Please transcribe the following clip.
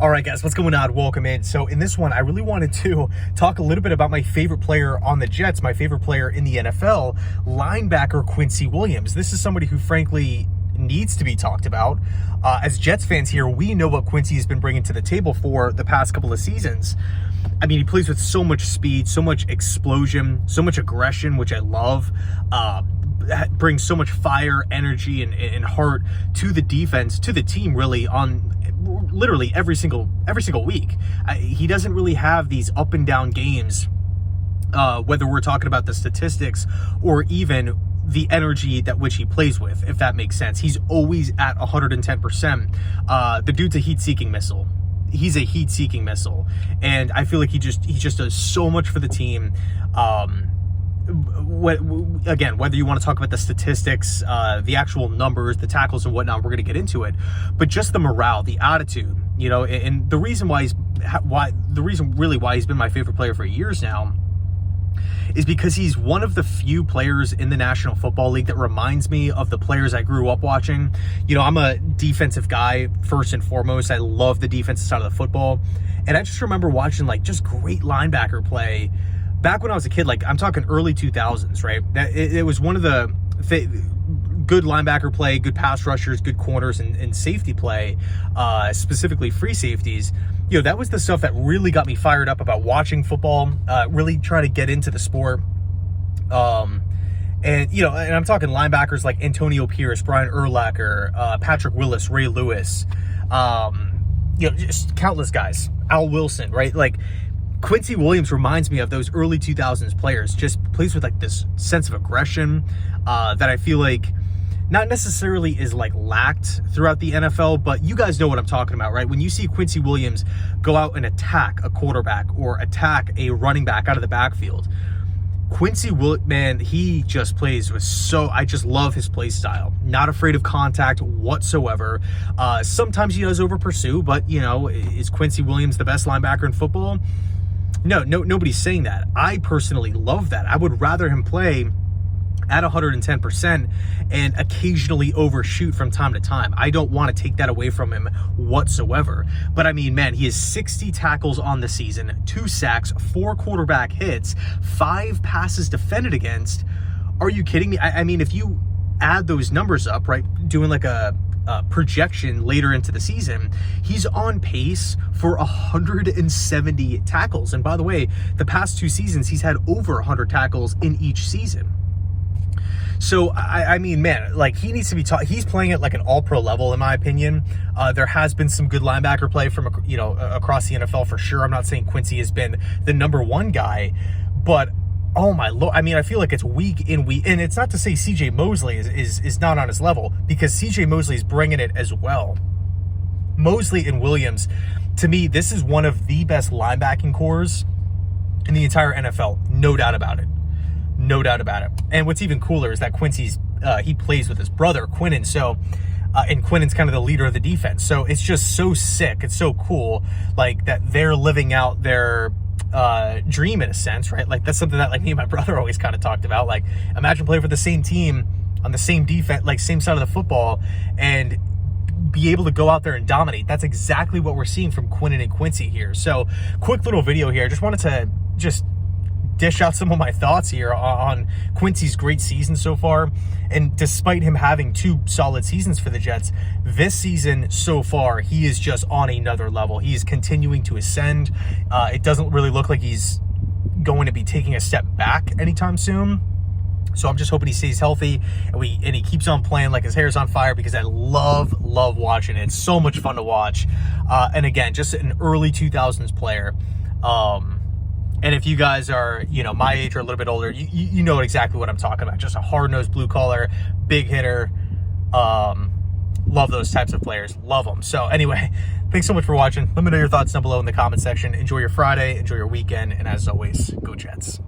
All right, guys, what's going on? Welcome in. So in this one, I really wanted to talk a little bit about my favorite player on the Jets, my favorite player in the NFL, linebacker Quincy Williams. This is somebody who, frankly, needs to be talked about. As Jets fans here, we know what Quincy has been bringing to the table for the past couple of seasons. I mean, he plays with so much speed, so much explosion, so much aggression, which I love. Brings so much fire, energy, and heart to the defense, to the team, really, on literally every single week. He doesn't really have these up and down games, whether we're talking about the statistics or even the energy that which he plays with, if that makes sense. He's always at 110%. The dude's a heat-seeking missile. He's a heat-seeking missile, and I feel like he just does so much for the team. Again, whether you want to talk about the statistics, the actual numbers, the tackles and whatnot, we're going to get into it, but just the morale, the attitude, you know, and the reason why he's been my favorite player for years now is because he's one of the few players in the National Football League that reminds me of the players I grew up watching. You know, I'm a defensive guy first and foremost. I love the defensive side of the football, and I just remember watching like just great linebacker play back when I was a kid. Like, I'm talking early 2000s, right? It was one of the good linebacker play, good pass rushers, good corners, and safety play, specifically free safeties. You know, that was the stuff that really got me fired up about watching football, really trying to get into the sport. And, you know, and I'm talking linebackers like Antonio Pierce, Brian Urlacher, Patrick Willis, Ray Lewis, you know, just countless guys, Al Wilson, right? Like, Quincy Williams reminds me of those early 2000s players. Just plays with like this sense of aggression that I feel like not necessarily is like lacked throughout the NFL, but you guys know what I'm talking about, right? When you see Quincy Williams go out and attack a quarterback or attack a running back out of the backfield, Quincy Williams, man, he just plays with I just love his play style. Not afraid of contact whatsoever. Sometimes he does over pursue, but you know, is Quincy Williams the best linebacker in football? No, nobody's saying that. I personally love that. I would rather him play at 110% and occasionally overshoot from time to time. I don't want to take that away from him whatsoever. But I mean, man, he has 60 tackles on the season, 2 sacks, 4 quarterback hits, 5 passes defended against. Are you kidding me? I mean, if you add those numbers up, right, doing like a projection later into the season, he's on pace for 170 tackles. And by the way, the past 2 seasons, he's had over 100 tackles in each season. So, I mean, man, like, he needs to be taught. He's playing at like an all-pro level, in my opinion. There has been some good linebacker play from, you know, across the NFL for sure. I'm not saying Quincy has been the #1 guy, but oh my Lord, I mean, I feel like it's week in, week, and it's not to say CJ Mosley is not on his level, because CJ Mosley is bringing it as well. Mosley and Williams, to me, this is one of the best linebacking cores in the entire NFL. No doubt about it. No doubt about it. And what's even cooler is that Quincy's, he plays with his brother, Quinnen. So, and Quinnen's kind of the leader of the defense. So it's just so sick. It's so cool, like, that they're living out their dream in a sense, right? Like, that's something that like me and my brother always kind of talked about. Like, imagine playing for the same team on the same defense, like same side of the football, and be able to go out there and dominate. That's exactly what we're seeing from Quinnen and Quincy here. So, quick little video here. I just wanted to just dish out some of my thoughts here on Quincy's great season so far. And despite him having 2 solid seasons for the Jets, this season so far, he is just on another level. He is continuing to ascend. It doesn't really look like he's going to be taking a step back anytime soon. So I'm just hoping he stays healthy and he keeps on playing like his hair's on fire, because I love watching it. It's so much fun to watch. And again, just an early 2000s player. And if you guys are, you know, my age or a little bit older, you know exactly what I'm talking about. Just a hard-nosed, blue-collar, big hitter. Love those types of players. Love them. So anyway, thanks so much for watching. Let me know your thoughts down below in the comment section. Enjoy your Friday. Enjoy your weekend. And as always, go Jets.